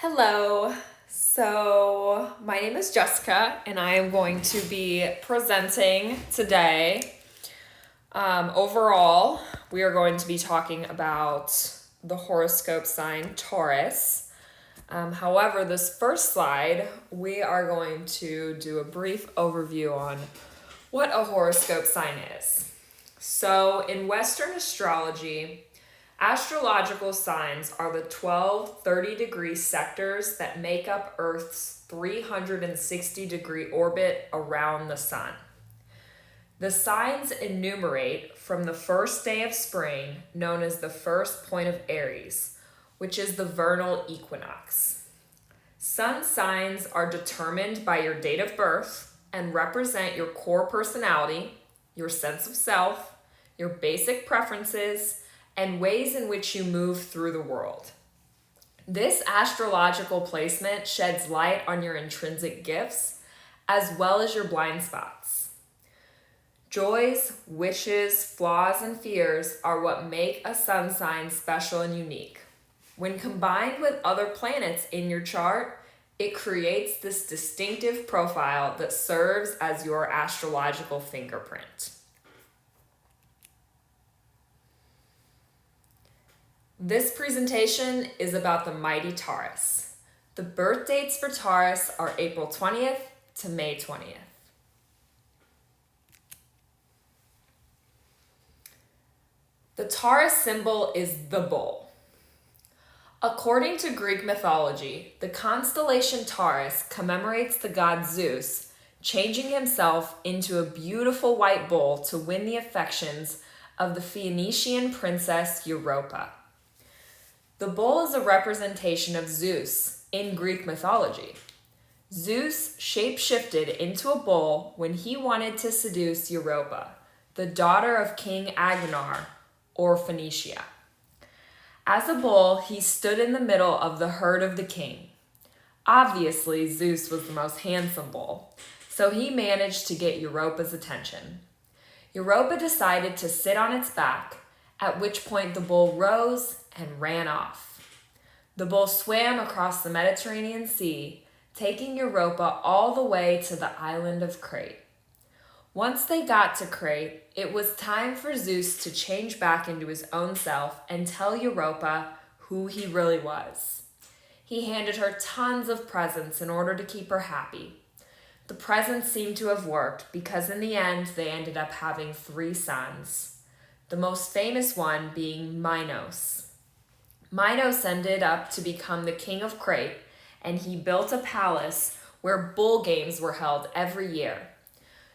Hello. So, my name is Jessica, and I am going to be presenting today. Overall, we are going to be talking about the horoscope sign Taurus. However, this first slide, we are going to do a brief overview on what a horoscope sign is. So, in Western astrology, astrological signs are the 12 30-degree sectors that make up Earth's 360-degree orbit around the sun. The signs enumerate from the first day of spring, known as the first point of Aries, which is the vernal equinox. Sun signs are determined by your date of birth and represent your core personality, your sense of self, your basic preferences, and ways in which you move through the world. This astrological placement sheds light on your intrinsic gifts as well as your blind spots. Joys, wishes, flaws, and fears are what make a sun sign special and unique. When combined with other planets in your chart, it creates this distinctive profile that serves as your astrological fingerprint. This presentation is about the mighty Taurus. The birth dates for Taurus are April 20th to May 20th. The Taurus symbol is the bull. According to Greek mythology, the constellation Taurus commemorates the god Zeus, changing himself into a beautiful white bull to win the affections of the Phoenician princess Europa. The bull is a representation of Zeus in Greek mythology. Zeus shape-shifted into a bull when he wanted to seduce Europa, the daughter of King Agnar, or Phoenicia. As a bull, he stood in the middle of the herd of the king. Obviously, Zeus was the most handsome bull, so he managed to get Europa's attention. Europa decided to sit on its back, at which point the bull rose and ran off. The bull swam across the Mediterranean Sea, taking Europa all the way to the island of Crete. Once they got to Crete, it was time for Zeus to change back into his own self and tell Europa who he really was. He handed her tons of presents in order to keep her happy. The presents seemed to have worked because in the end they ended up having 3 sons, the most famous one being Minos. Minos ended up to become the king of Crete, and he built a palace where bull games were held every year.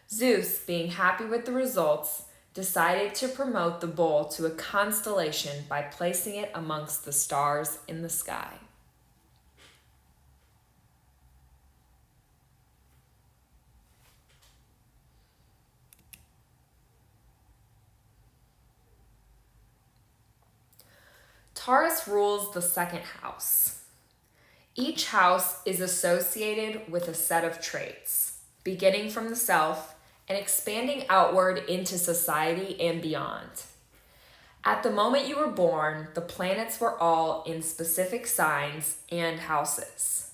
Zeus, being happy with the results, decided to promote the bull to a constellation by placing it amongst the stars in the sky. Taurus rules the second house. Each house is associated with a set of traits, beginning from the self and expanding outward into society and beyond. At the moment you were born, the planets were all in specific signs and houses.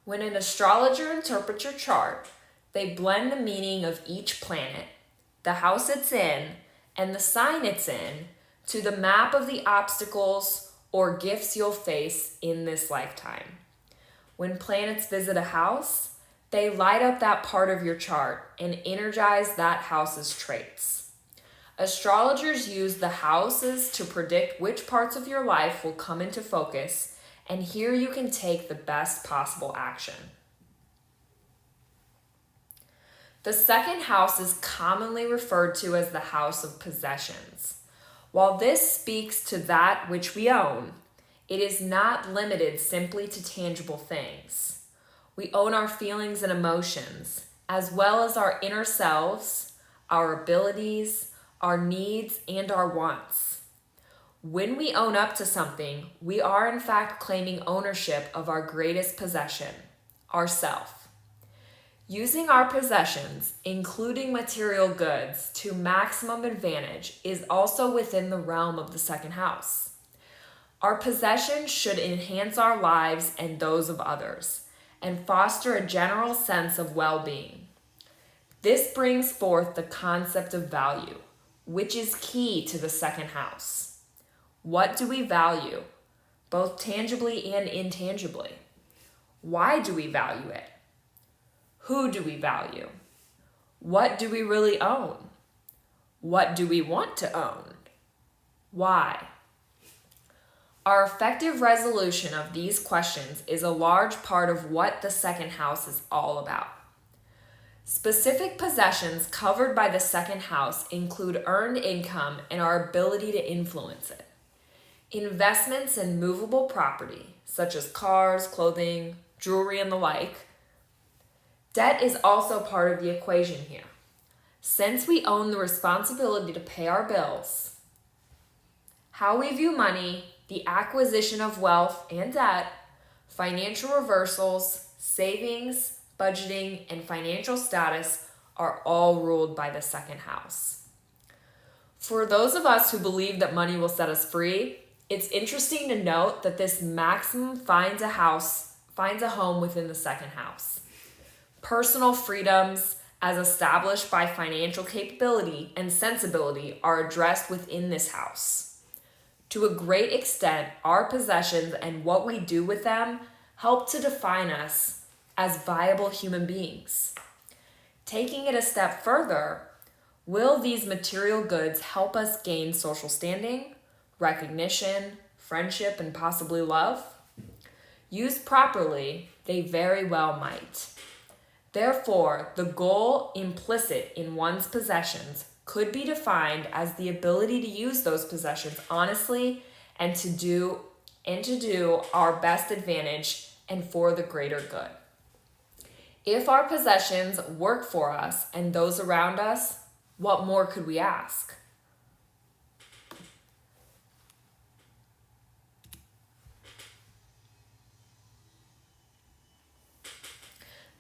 When an astrologer interprets your chart, they blend the meaning of each planet, the house it's in, and the sign it's in to the map of the obstacles or gifts you'll face in this lifetime. When planets visit a house, they light up that part of your chart and energize that house's traits. Astrologers use the houses to predict which parts of your life will come into focus, and here you can take the best possible action. The second house is commonly referred to as the house of possessions. While this speaks to that which we own, it is not limited simply to tangible things. We own our feelings and emotions, as well as our inner selves, our abilities, our needs, and our wants. When we own up to something, we are in fact claiming ownership of our greatest possession, ourself. Using our possessions, including material goods, to maximum advantage is also within the realm of the second house. Our possessions should enhance our lives and those of others, and foster a general sense of well-being. This brings forth the concept of value, which is key to the second house. What do we value, both tangibly and intangibly? Why do we value it? Who do we value? What do we really own? What do we want to own? Why? Our effective resolution of these questions is a large part of what the second house is all about. Specific possessions covered by the second house include earned income and our ability to influence it. Investments in movable property, such as cars, clothing, jewelry, and the like. Debt is also part of the equation here. Since we own the responsibility to pay our bills, how we view money, the acquisition of wealth and debt, financial reversals, savings, budgeting, and financial status are all ruled by the second house. For those of us who believe that money will set us free, it's interesting to note that this maximum finds a home within the second house. Personal freedoms, as established by financial capability and sensibility, are addressed within this house. To a great extent, our possessions and what we do with them help to define us as viable human beings. Taking it a step further, will these material goods help us gain social standing, recognition, friendship, and possibly love? Used properly, they very well might. Therefore, the goal implicit in one's possessions could be defined as the ability to use those possessions honestly and to do our best advantage and for the greater good. If our possessions work for us and those around us, what more could we ask?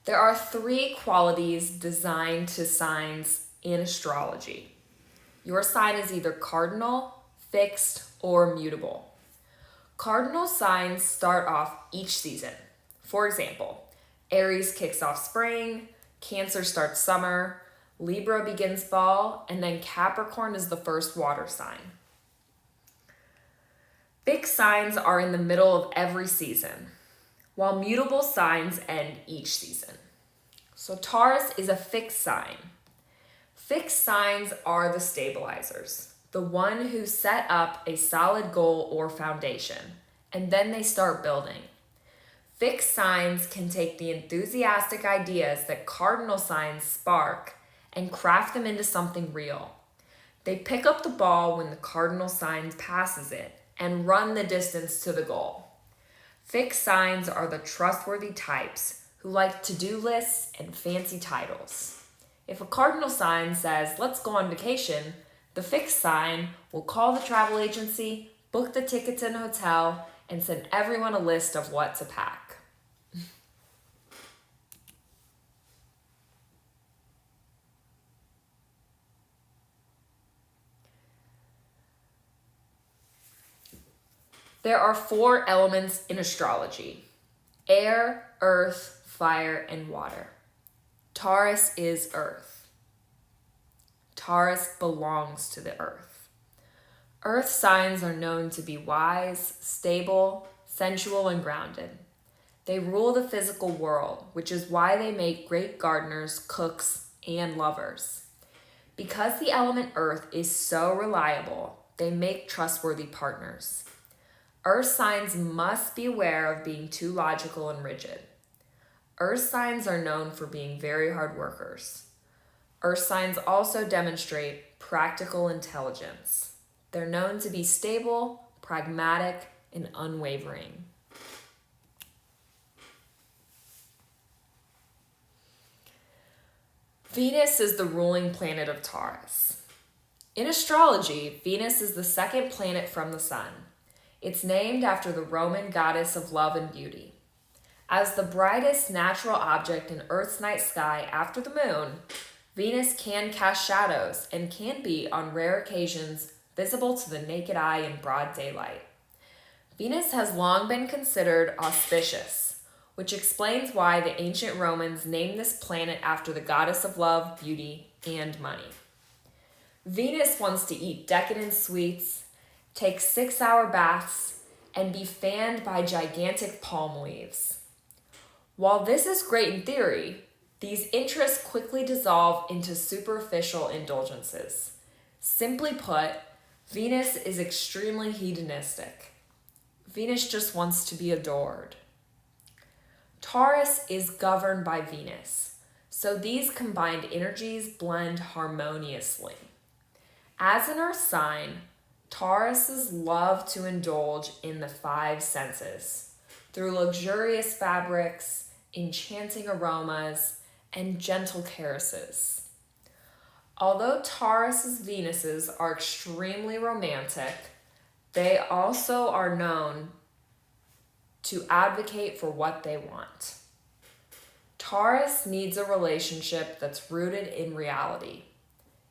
There are 3 qualities designed to signs in astrology. Your sign is either cardinal, fixed, or mutable. Cardinal signs start off each season. For example, Aries kicks off spring, Cancer starts summer, Libra begins fall, and then Capricorn is the first water sign. Fixed signs are in the middle of every season, while mutable signs end each season. So Taurus is a fixed sign. Fixed signs are the stabilizers, the one who set up a solid goal or foundation, and then they start building. Fixed signs can take the enthusiastic ideas that cardinal signs spark and craft them into something real. They pick up the ball when the cardinal sign passes it and run the distance to the goal. Fixed signs are the trustworthy types who like to-do lists and fancy titles. If a cardinal sign says, "Let's go on vacation," the fixed sign will call the travel agency, book the tickets in a hotel, and send everyone a list of what to pack. There are 4 elements in astrology: air, earth, fire, and water. Taurus is earth. Taurus belongs to the earth. Earth signs are known to be wise, stable, sensual, and grounded. They rule the physical world, which is why they make great gardeners, cooks, and lovers. Because the element earth is so reliable, they make trustworthy partners. Earth signs must be aware of being too logical and rigid. Earth signs are known for being very hard workers. Earth signs also demonstrate practical intelligence. They're known to be stable, pragmatic, and unwavering. Venus is the ruling planet of Taurus. In astrology, Venus is the second planet from the sun. It's named after the Roman goddess of love and beauty. As the brightest natural object in Earth's night sky after the moon, Venus can cast shadows and can be, on rare occasions, visible to the naked eye in broad daylight. Venus has long been considered auspicious, which explains why the ancient Romans named this planet after the goddess of love, beauty, and money. Venus wants to eat decadent sweets, take 6-hour baths, and be fanned by gigantic palm leaves. While this is great in theory, these interests quickly dissolve into superficial indulgences. Simply put, Venus is extremely hedonistic. Venus just wants to be adored. Taurus is governed by Venus, so these combined energies blend harmoniously. As an earth sign, Tauruses love to indulge in the 5 senses through luxurious fabrics, enchanting aromas, and gentle caresses. Although Taurus's Venuses are extremely romantic, they also are known to advocate for what they want. Taurus needs a relationship that's rooted in reality.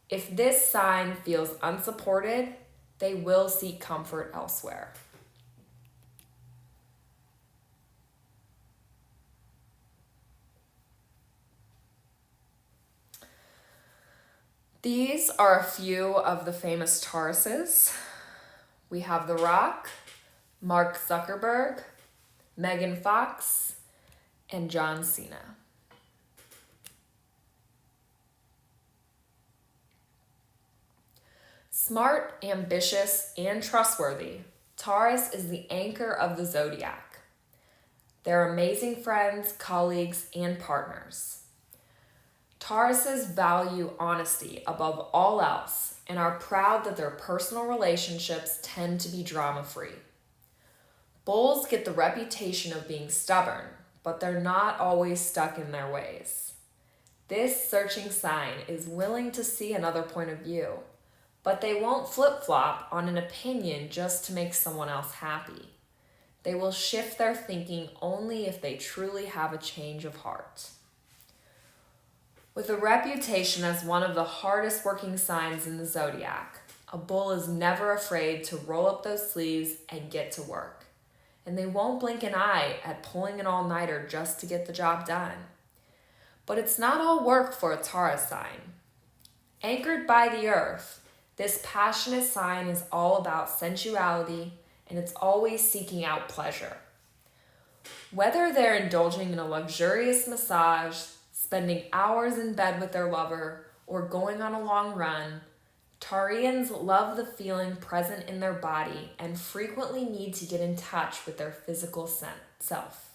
If this sign feels unsupported, they will seek comfort elsewhere. These are a few of the famous Tauruses. We have The Rock, Mark Zuckerberg, Megan Fox, and John Cena. Smart, ambitious, and trustworthy, Taurus is the anchor of the zodiac. They're amazing friends, colleagues, and partners. Tauruses value honesty above all else and are proud that their personal relationships tend to be drama-free. Bulls get the reputation of being stubborn, but they're not always stuck in their ways. This searching sign is willing to see another point of view, but they won't flip-flop on an opinion just to make someone else happy. They will shift their thinking only if they truly have a change of heart. With a reputation as one of the hardest working signs in the zodiac, a bull is never afraid to roll up those sleeves and get to work. And they won't blink an eye at pulling an all-nighter just to get the job done. But it's not all work for a Taurus sign. Anchored by the earth, this passionate sign is all about sensuality, and it's always seeking out pleasure. Whether they're indulging in a luxurious massage, spending hours in bed with their lover, or going on a long run, Taurians love the feeling present in their body and frequently need to get in touch with their physical self.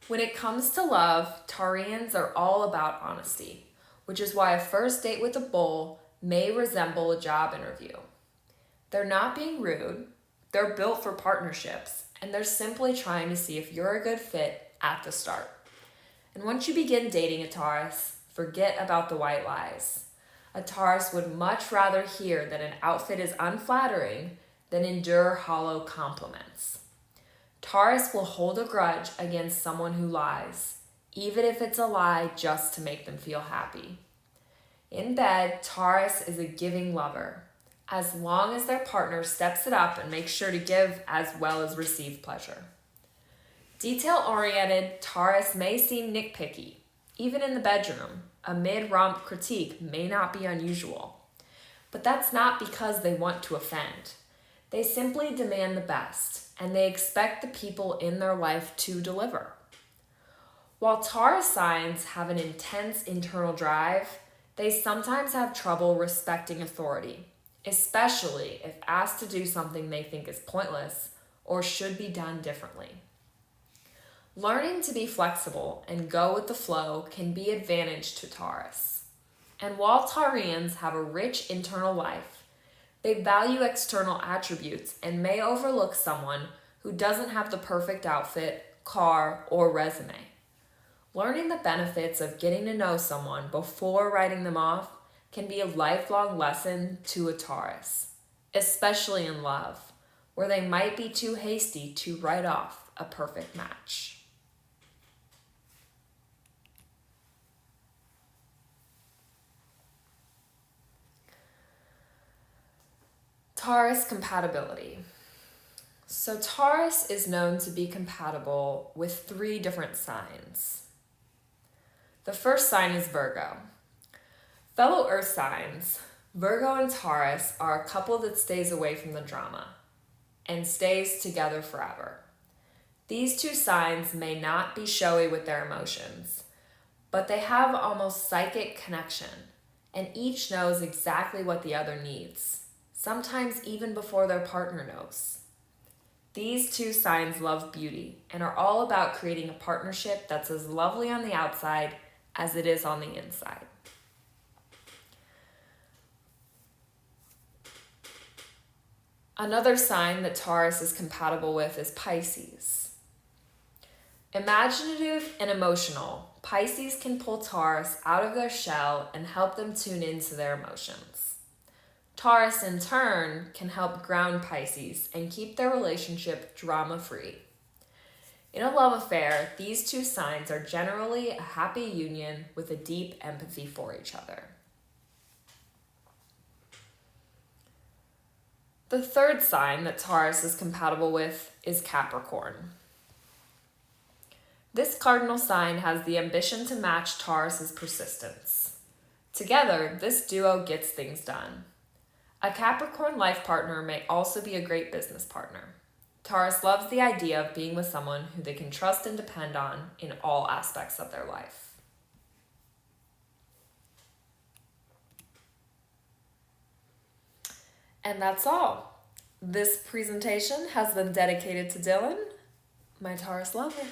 When it comes to love, Taurians are all about honesty, which is why a first date with a bull may resemble a job interview. They're not being rude, they're built for partnerships, and they're simply trying to see if you're a good fit at the start. And once you begin dating a Taurus, forget about the white lies. A Taurus would much rather hear that an outfit is unflattering than endure hollow compliments. Taurus will hold a grudge against someone who lies, even if it's a lie just to make them feel happy. In bed, Taurus is a giving lover, as long as their partner steps it up and makes sure to give as well as receive pleasure. Detail-oriented, Taurus may seem nitpicky. Even in the bedroom, a mid-romp critique may not be unusual. But that's not because they want to offend. They simply demand the best, and they expect the people in their life to deliver. While Taurus signs have an intense internal drive, they sometimes have trouble respecting authority, especially if asked to do something they think is pointless or should be done differently. Learning to be flexible and go with the flow can be an advantage to Taurus. And while Taurians have a rich internal life, they value external attributes and may overlook someone who doesn't have the perfect outfit, car, or resume. Learning the benefits of getting to know someone before writing them off can be a lifelong lesson to a Taurus, especially in love, where they might be too hasty to write off a perfect match. Taurus compatibility. So Taurus is known to be compatible with 3 different signs. The first sign is Virgo. Fellow earth signs, Virgo and Taurus are a couple that stays away from the drama and stays together forever. These 2 signs may not be showy with their emotions, but they have almost psychic connection, and each knows exactly what the other needs, sometimes even before their partner knows. These 2 signs love beauty and are all about creating a partnership that's as lovely on the outside as it is on the inside. Another sign that Taurus is compatible with is Pisces. Imaginative and emotional, Pisces can pull Taurus out of their shell and help them tune into their emotions. Taurus, in turn, can help ground Pisces and keep their relationship drama-free. In a love affair, these 2 signs are generally a happy union with a deep empathy for each other. The third sign that Taurus is compatible with is Capricorn. This cardinal sign has the ambition to match Taurus's persistence. Together, this duo gets things done. A Capricorn life partner may also be a great business partner. Taurus loves the idea of being with someone who they can trust and depend on in all aspects of their life. And that's all. This presentation has been dedicated to Dylan, my Taurus lover.